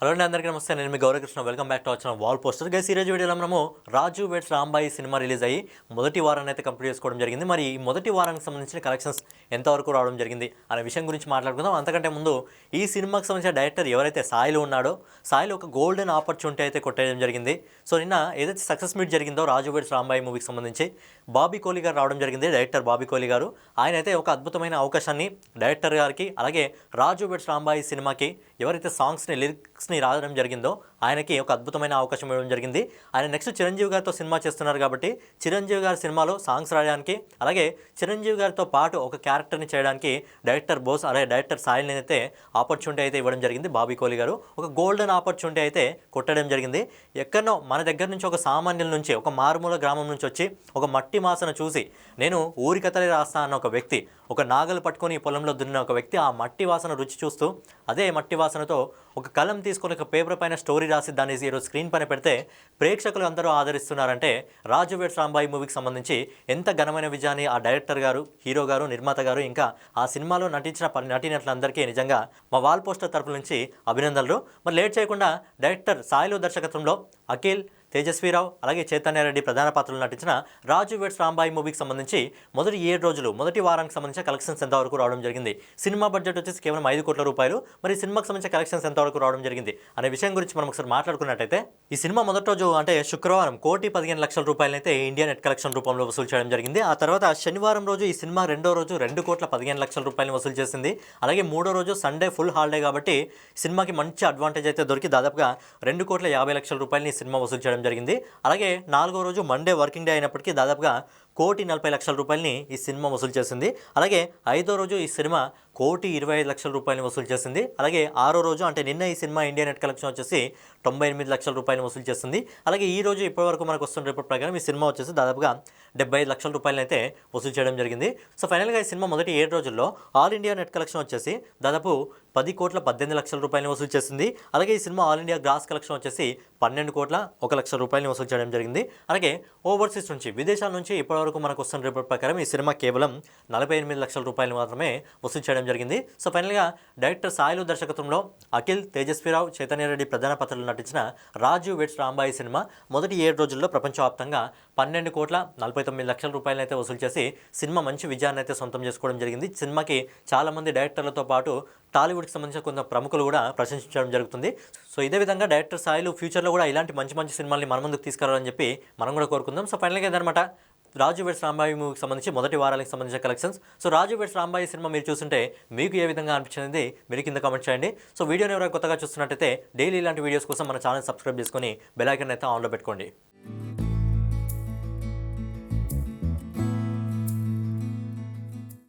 Hello అండి, అందరికీ నమస్తే. నేను మీ గౌరవకృష్ణ. వెల్కమ్ బ్యాక్ టు వచ్చిన వాల్ పోస్టర్. గైస్, ఈరోజు వీడియోలో మనము రాజు వెడ్స్ రాంబాయి సినిమా రిలీజ్ అయ్యి మొదటి వారాన్ని అయితే కంప్లీట్ చేసుకోవడం జరిగింది. మరి ఈ మొదటి వారానికి సంబంధించిన కలెక్షన్స్ ఎంతవరకు రావడం జరిగింది అనే విషయం గురించి మాట్లాడుకుందాం. అంతకంటే ముందు ఈ సినిమాకి సంబంధించిన డైరెక్టర్ ఎవరైతే సాయిలో ఉన్నాడో, సాయిలో ఒక గోల్డెన్ ఆపర్చునిటీ అయితే కొట్టేయడం జరిగింది. సో నిన్న ఏదైతే సక్సెస్ మీట్ జరిగిందో రాజు వెడ్స్ రాంబాయి మూవీకి సంబంధించి బాబీ కోహ్లీ గారు రావడం జరిగింది. డైరెక్టర్ బాబీ కోహ్లీ గారు ఆయన అయితే ఒక అద్భుతమైన అవకాశాన్ని డైరెక్టర్ గారికి, అలాగే రాజు వెడ్స్ రాంబాయి సినిమాకి ఎవరైతే సాంగ్స్ని లిరిక్స్ని రాయడం జరిగిందో ఆయనకి ఒక అద్భుతమైన అవకాశం ఇవ్వడం జరిగింది. ఆయన నెక్స్ట్ చిరంజీవి గారితో సినిమా చేస్తున్నారు కాబట్టి చిరంజీవి గారి సినిమాలో సాంగ్స్ రాయడానికి, అలాగే చిరంజీవి గారితో పాటు ఒక క్యారెక్టర్ని చేయడానికి డైరెక్టర్ బోస్ అలాగే డైరెక్టర్ సాయిల్ని అయితే ఆపర్చునిటీ అయితే ఇవ్వడం జరిగింది. బాబీ కోహ్లీ గారు ఒక గోల్డెన్ ఆపర్చునిటీ అయితే కొట్టడం జరిగింది. ఎక్కడనో మన దగ్గర నుంచి ఒక సామాన్యుల నుంచి, ఒక మారుమూల గ్రామం నుంచి వచ్చి ఒక మట్టి వాసన చూసి నేను ఊరి కథలే రాస్తా అన్న ఒక వ్యక్తి, ఒక నాగలు పట్టుకొని పొలంలో దున్న ఒక వ్యక్తి ఆ మట్టి వాసన రుచి చూస్తూ అదే మట్టి వాసనతో ఒక కలం తీసుకొని ఒక పేపర్ పైన స్టోరీ రాసి దాన్ని ఈరోజు స్క్రీన్ పైన పెడితే ప్రేక్షకులు అందరూ ఆదరిస్తున్నారంటే రాజు వెడ్స్ రాంబాయి మూవీకి సంబంధించి ఎంత ఘనమైన విజయాన్ని ఆ డైరెక్టర్ గారు, హీరో గారు, నిర్మాత గారు, ఇంకా ఆ సినిమాలో నటించిన నటీనటులందరికీ నిజంగా మా వాల్ పోస్టర్ తరపు నుంచి అభినందనలు. మరి లేట్ చేయకుండా డైరెక్టర్ సాయిలో దర్శకత్వంలో అఖిల్, తేజస్వీరావు అలాగే చైతన్య రెడ్డి ప్రధాన పాత్రలు నటించిన రాజు వెడ్స్ రాంబాయి మూవీకి సంబంధించి మొదటి 7 రోజులు, మొదటి వారానికి సంబంధించిన కలెక్షన్స్ ఎంతవరకు రావడం జరిగింది. సినిమా బడ్జెట్ వచ్చేసి కేవలం 5 కోట్ల రూపాయలు. మరి సినిమాకి సంబంధించిన కలెక్షన్స్ ఎంతవరకు రావడం జరిగింది అనే విషయం గురించి మనం ఒకసారి మాట్లాడుకున్నట్టయితే, ఈ సినిమా మొదటి రోజు అంటే శుక్రవారం 1,15,00,000 ఇండియా నెట్ కలెక్షన్ రూపంలో వసూలు చేయడం జరిగింది. ఆ తర్వాత శనివారం రోజు ఈ సినిమా రెండో రోజు 2,15,00,000 వసూలు చేసింది. అలాగే మూడో రోజు సండే ఫుల్ హాలిడే కాబట్టి సినిమాకి మంచి అడ్వాంటేజ్ అయితే దొరికి దాదాపుగా 2,50,00,000 ఈ సినిమా వసూలు చేయడం జరిగింది. అలాగే నాలుగో రోజు మండే వర్కింగ్ డే అయినప్పటికీ దాదాపుగా 1,40,00,000 ఈ సినిమా వసూలు చేసింది. అలాగే ఐదో రోజు ఈ సినిమా 1,25,00,000 వసూలు చేసింది. అలాగే ఆరో రోజు అంటే నిన్న ఈ సినిమా ఇండియా నెట్ కలెక్షన్ వచ్చేసి 98,00,000 వసూలు చేస్తుంది. అలాగే ఈ రోజు ఇప్పటివరకు మనకు వస్తున్న రిపోర్ట్ ప్రకారం ఈ సినిమా వచ్చేసి దాదాపుగా 75,00,000 అయితే వసూలు చేయడం జరిగింది. సో ఫైనల్గా ఈ సినిమా మొదటి 7 రోజుల్లో ఆల్ ఇండియా నెట్ కలెక్షన్ వచ్చేసి దాదాపు 10,18,00,000 వసూలు చేసింది. అలాగే ఈ సినిమా ఆల్ ఇండియా గ్రాస్ కలెక్షన్ వచ్చేసి 12,01,00,000 వసూలు చేయడం జరిగింది. అలాగే ఓవర్సీస్ నుంచి, విదేశాల నుంచి ఇప్పటివరకు మనకు వస్తున్న రిపోర్ట్ ప్రకారం ఈ సినిమా కేవలం 48,00,000 మాత్రమే వసూలు చేయడం జరిగింది. సో ఫైనల్గా డైరెక్టర్ సాయిలు దర్శకత్వంలో అఖిల్, తేజస్వీరావు, చైతన్య రెడ్డి ప్రధాన పాత్రలు నటించిన రాజు వెడ్స్ రాంబాయి సినిమా మొదటి 7 రోజుల్లో ప్రపంచవ్యాప్తంగా 12,49,00,000 అయితే వసూలు చేసి సినిమా మంచి విజయాన్ని అయితే సొంతం చేసుకోవడం జరిగింది. సినిమాకి చాలామంది డైరెక్టర్లతో పాటు టాలీవుడ్కి సంబంధించిన కొంత ప్రముఖులు కూడా ప్రశంసించడం జరుగుతుంది. సో ఇదే విధంగా డైరెక్టర్ సాయిలు ఫ్యూచర్లో కూడా ఇలాంటి మంచి మంచి సినిమాల్ని మన ముందుకు తీసుకురావాలని చెప్పి మనం కూడా కోరుకుందాం. సో ఫైనల్గా ఏదన్నమాట రాజు వెడ్స్ రాంబాయి మూవీకి సంబంధించి మొదటి వారానికి సంబంధించిన కలెక్షన్స్. సో రాజు వెడ్స్ రాంబాయి సినిమా మీరు చూస్తుంటే మీకు ఏ విధంగా అనిపించింది మీరు కింద కామెంట్ చేయండి. సో వీడియోని ఎవరైనా కొత్తగా చూస్తున్నట్టయితే డైలీ ఇలాంటి వీడియోస్ కోసం మన ఛానల్ సబ్స్క్రైబ్ చేసుకొని బెల్ ఐకాన్ అయితే ఆన్లో పెట్టుకోండి.